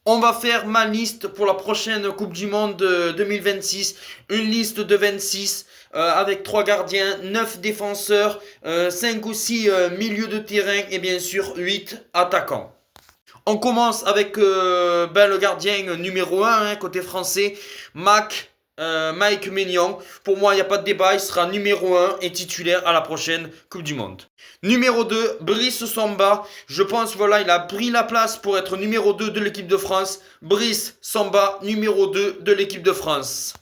On va faire ma liste pour la prochaine Coupe du Monde 2026. Une liste de 26 avec 3 gardiens, 9 défenseurs, 5 ou 6 milieux de terrain et bien sûr 8 attaquants. On commence avec le gardien numéro 1 côté français, Mike Maignan. Pour moi, il n'y a pas de débat, il sera numéro 1 et titulaire à la prochaine Coupe du Monde. Numéro 2, Brice Samba. Je pense, voilà, il a pris la place pour être numéro 2 de l'équipe de France. Brice Samba, numéro 2 de l'équipe de France.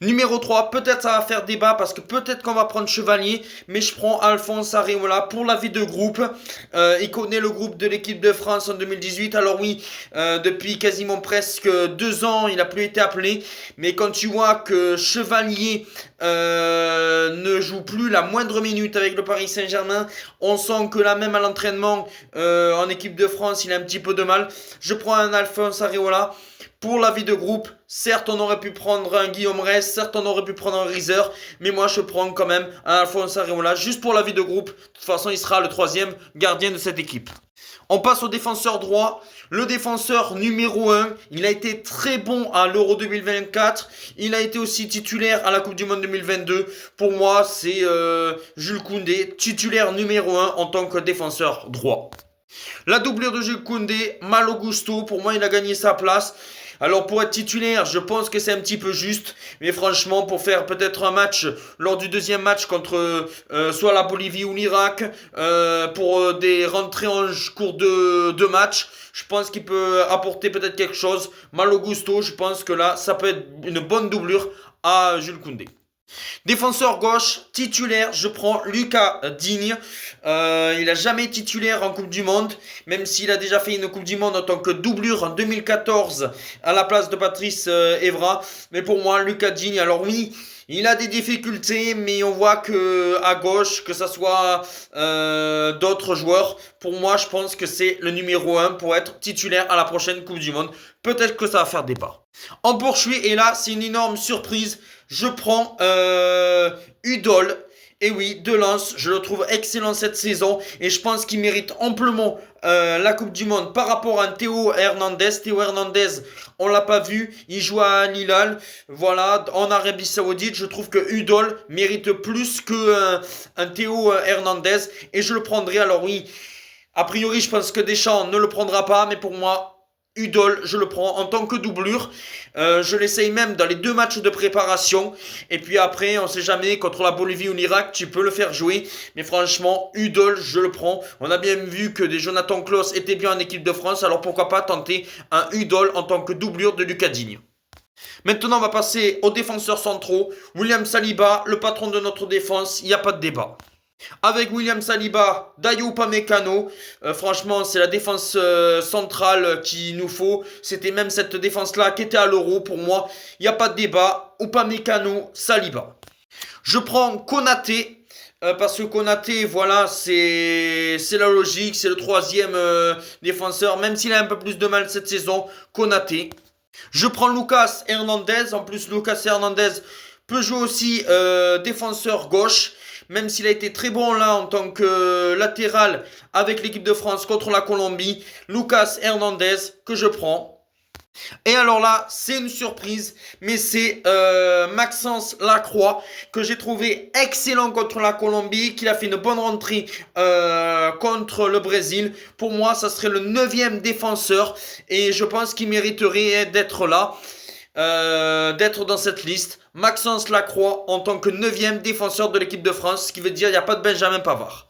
Numéro 3, peut-être ça va faire débat parce que peut-être qu'on va prendre Chevalier, mais je prends Alphonse Areola pour la vie de groupe. Il connaît le groupe de l'équipe de France en 2018. Alors oui, depuis quasiment presque 2 ans, il n'a plus été appelé. Mais quand tu vois que Chevalier ne joue plus la moindre minute avec le Paris Saint-Germain, on sent que là même à l'entraînement en équipe de France, il a un petit peu de mal. Je prends un Alphonse Areola. Pour la vie de groupe, certes on aurait pu prendre un Guillaume Rest, certes on aurait pu prendre un Reiser, mais moi je prends quand même un Alphonse Areola juste pour la vie de groupe. De toute façon il sera le 3e gardien de cette équipe. On passe au défenseur droit. Le défenseur numéro 1, il a été très bon à l'Euro 2024. Il a été aussi titulaire à la Coupe du Monde 2022. Pour moi, c'est Jules Koundé, titulaire numéro 1 en tant que défenseur droit. La doublure de Jules Koundé, Malo Gusto, pour moi il a gagné sa place. Alors pour être titulaire, je pense que c'est un petit peu juste, mais franchement pour faire peut-être un match lors du deuxième match contre soit la Bolivie ou l'Irak, pour des rentrées en cours de match, je pense qu'il peut apporter peut-être quelque chose. Malo Gusto, je pense que là ça peut être une bonne doublure à Jules Koundé. Défenseur gauche, titulaire, je prends Lucas Digne. Il n'a jamais été titulaire en Coupe du Monde, même s'il a déjà fait une Coupe du Monde en tant que doublure en 2014 à la place de Patrice Evra. Mais pour moi, Lucas Digne, alors oui, il a des difficultés, mais on voit que à gauche, que ça soit d'autres joueurs, pour moi, je pense que c'est le numéro 1 pour être titulaire à la prochaine Coupe du Monde. Peut-être que ça va faire débat. On poursuit, et là, c'est une énorme surprise. Je prends Udol. Et oui, de Lens, je le trouve excellent cette saison et je pense qu'il mérite amplement la Coupe du Monde par rapport à un Théo Hernandez. Théo Hernandez, on l'a pas vu, il joue à Al Hilal, voilà, en Arabie Saoudite. Je trouve que Udol mérite plus que un Théo Hernandez et je le prendrai. Alors oui, a priori, je pense que Deschamps ne le prendra pas, mais pour moi, Udol, je le prends en tant que doublure. Je l'essaye même dans les 2 matchs de préparation. Et puis après, on sait jamais, contre la Bolivie ou l'Irak, tu peux le faire jouer. Mais franchement, Udol, je le prends. On a bien vu que des Jonathan Klaus étaient bien en équipe de France. Alors pourquoi pas tenter un Udol en tant que doublure de Lucas Digne. Maintenant, on va passer aux défenseurs centraux. William Saliba, le patron de notre défense, il n'y a pas de débat. Avec William Saliba, Dayot Upamecano, franchement c'est la défense centrale qu'il nous faut. C'était même cette défense-là qui était à l'Euro pour moi. Il n'y a pas de débat. Upamecano, Saliba. Je prends Konaté. Parce que Konaté, voilà, c'est la logique. C'est le 3e défenseur. Même s'il a un peu plus de mal cette saison, Konaté. Je prends Lucas Hernandez. En plus, Lucas Hernandez peut jouer aussi défenseur gauche. Même s'il a été très bon là en tant que latéral avec l'équipe de France contre la Colombie. Lucas Hernandez que je prends. Et alors là, c'est une surprise, mais c'est Maxence Lacroix que j'ai trouvé excellent contre la Colombie, qu'il a fait une bonne rentrée contre le Brésil. Pour moi, ça serait le 9e défenseur et je pense qu'il mériterait d'être là. D'être dans cette liste. Maxence Lacroix en tant que 9e défenseur de l'équipe de France, ce qui veut dire qu'il n'y a pas de Benjamin Pavard.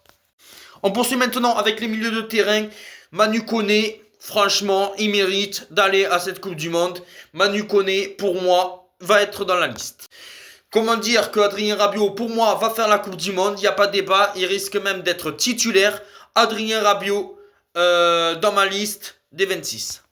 On poursuit maintenant avec les milieux de terrain. Manu Koné, franchement, il mérite d'aller à cette Coupe du Monde. Manu Koné, pour moi, va être dans la liste. Comment dire que Adrien Rabiot, pour moi, va faire la Coupe du Monde. Il n'y a pas de débat, il risque même d'être titulaire. Adrien Rabiot dans ma liste des 26.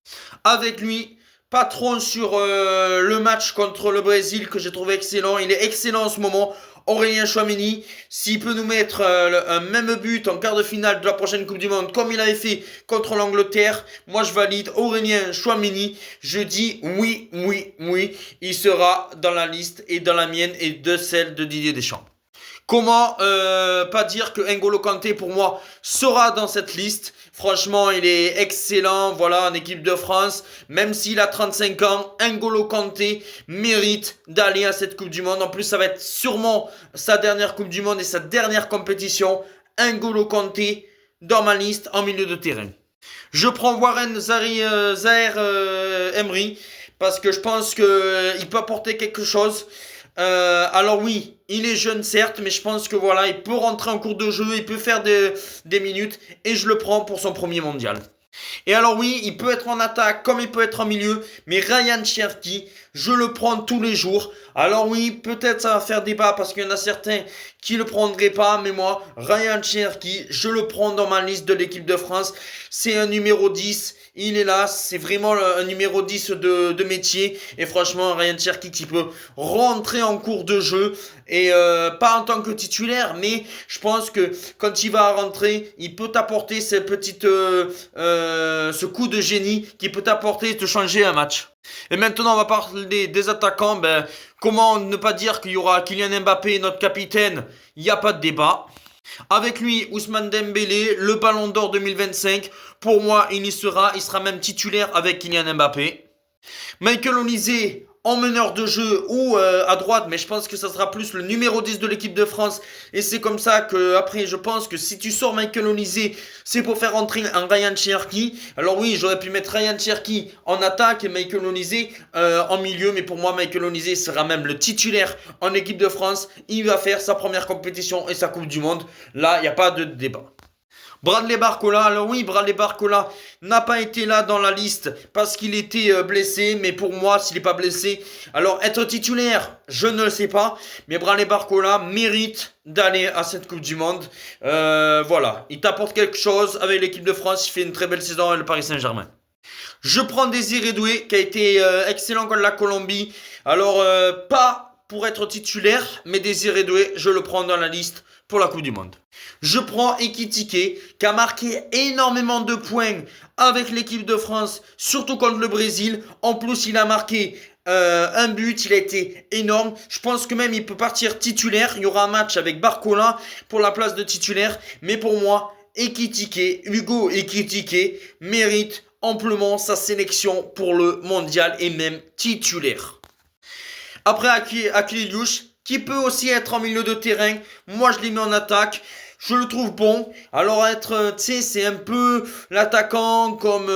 Avec lui, patron sur le match contre le Brésil que j'ai trouvé excellent. Il est excellent en ce moment. Aurélien Tchouaméni, s'il peut nous mettre un même but en quart de finale de la prochaine Coupe du Monde comme il avait fait contre l'Angleterre, moi je valide Aurélien Tchouaméni. Je dis oui, oui, oui. Il sera dans la liste et dans la mienne et de celle de Didier Deschamps. Comment pas dire que N'Golo Kanté pour moi sera dans cette liste. Franchement, il est excellent, voilà, en équipe de France. Même s'il a 35 ans, N'Golo Kanté mérite d'aller à cette Coupe du Monde. En plus, ça va être sûrement sa dernière Coupe du Monde et sa dernière compétition. N'Golo Kanté dans ma liste en milieu de terrain. Je prends Warren Zaïre Emery parce que je pense qu'il peut apporter quelque chose. Alors oui, il est jeune certes, mais je pense que voilà, il peut rentrer en cours de jeu, il peut faire des minutes et je le prends pour son premier mondial. Et alors oui, il peut être en attaque comme il peut être en milieu, mais Ryan Cherki, je le prends tous les jours. Alors oui, peut-être ça va faire débat parce qu'il y en a certains qui le prendraient pas, mais moi, Ryan Cherki, je le prends dans ma liste de l'équipe de France. C'est un numéro 10, il est là, c'est vraiment un numéro 10 de métier. Et franchement, Ryan Cherki qui peut rentrer en cours de jeu. Et pas en tant que titulaire, mais je pense que quand il va rentrer, il peut t'apporter ce coup de génie qui peut t'apporter de changer un match. Et maintenant, on va parler des attaquants. Comment ne pas dire qu'il y aura Kylian Mbappé, notre capitaine? Il n'y a pas de débat. Avec lui, Ousmane Dembélé, le Ballon d'Or 2025. Pour moi, il y sera. Il sera même titulaire avec Kylian Mbappé. Michael Olise en meneur de jeu ou à droite, mais je pense que ça sera plus le numéro 10 de l'équipe de France. Et c'est comme ça que après, je pense que si tu sors Michael Olise, c'est pour faire entrer un Ryan Cherki. Alors oui, j'aurais pu mettre Ryan Cherki en attaque et Michael Olise en milieu, mais pour moi, Michael Olise sera même le titulaire en équipe de France. Il va faire sa première compétition et sa Coupe du Monde. Là, il n'y a pas de débat. Bradley Barcola, alors oui, Bradley Barcola n'a pas été là dans la liste parce qu'il était blessé, mais pour moi, s'il n'est pas blessé, alors être titulaire, je ne le sais pas, mais Bradley Barcola mérite d'aller à cette Coupe du Monde. Voilà, il t'apporte quelque chose avec l'équipe de France, il fait une très belle saison avec le Paris Saint-Germain. Je prends Désiré Doué qui a été excellent contre la Colombie, alors pas pour être titulaire, mais Désiré Doué, je le prends dans la liste pour la Coupe du Monde. Je prends Ekitike qui a marqué énormément de points avec l'équipe de France, surtout contre le Brésil. En plus, il a marqué un but, il a été énorme. Je pense que même il peut partir titulaire. Il y aura un match avec Barcola pour la place de titulaire. Mais pour moi, Hugo Ekitike mérite amplement sa sélection pour le mondial et même titulaire. Après, Akiliouche, qui peut aussi être en milieu de terrain. Moi, je l'ai mis en attaque. Je le trouve bon. Alors, c'est un peu l'attaquant comme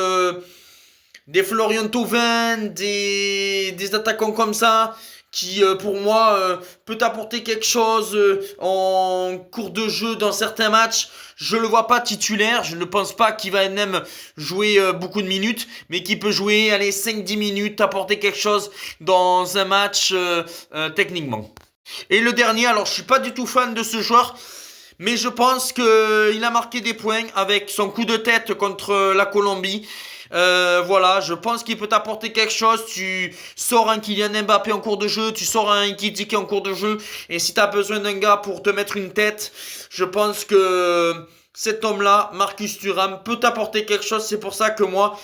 des Florian Thauvin, des attaquants comme ça, qui, pour moi, peut apporter quelque chose en cours de jeu dans certains matchs. Je le vois pas titulaire. Je ne pense pas qu'il va même jouer beaucoup de minutes, mais qu'il peut jouer, allez, 5-10 minutes, apporter quelque chose dans un match techniquement. Et le dernier, alors je suis pas du tout fan de ce joueur, mais je pense qu'il a marqué des points avec son coup de tête contre la Colombie. Voilà, je pense qu'il peut t'apporter quelque chose. Tu sors un Kylian Mbappé en cours de jeu, tu sors un Ekitike en cours de jeu, et si tu as besoin d'un gars pour te mettre une tête, je pense que cet homme-là, Marcus Thuram, peut t'apporter quelque chose. C'est pour ça que moi,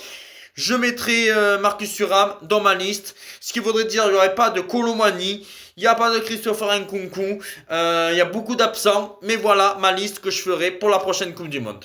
je mettrai Marcus Thuram dans ma liste. Ce qui voudrait dire qu'il n'y aurait pas de Kolo Muani, il n'y a pas de Christopher Nkunku, il y a beaucoup d'absents. Mais voilà ma liste que je ferai pour la prochaine Coupe du Monde.